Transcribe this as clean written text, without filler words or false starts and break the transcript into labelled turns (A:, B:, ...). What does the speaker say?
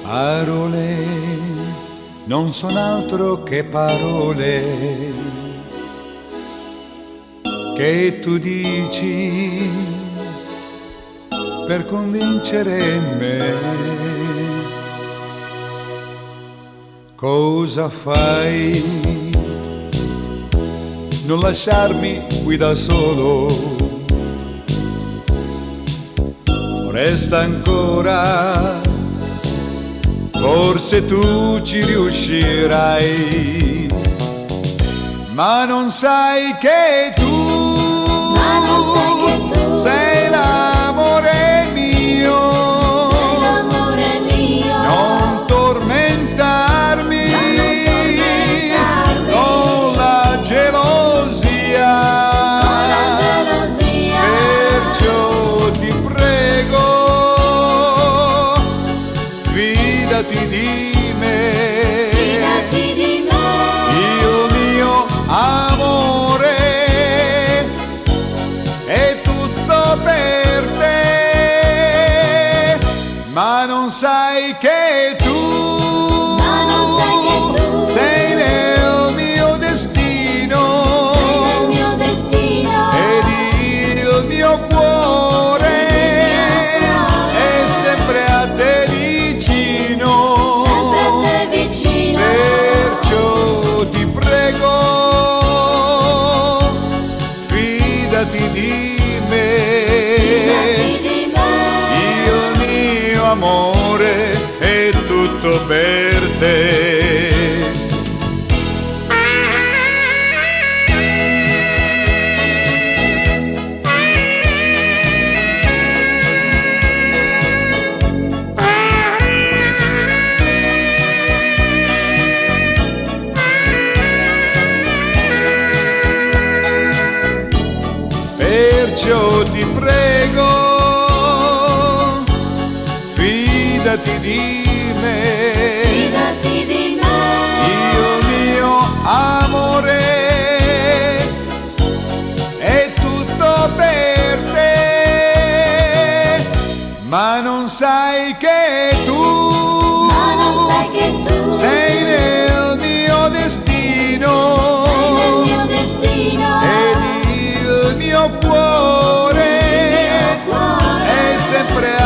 A: Parole non sono altro che parole che tu dici per convincere me. Cosa fai? Non lasciarmi qui da solo. Resta ancora, forse tu ci riuscirai, ma non sai che tu, sei l'amore mio, non tormentarmi, con la gelosia, perciò ti prego, fidati di me, il mio amore è tutto per te, ma non sai che tu, sei nel mio destino, ed il mio cuore è sempre a te vicino, perciò ti prego, fidati di me, il mio amore è tutto per te. Perciò ti prego, fidati di me, il mio amore è tutto per te, ma non sai che tu, sei nel mio destino, ed il mio cuore è sempre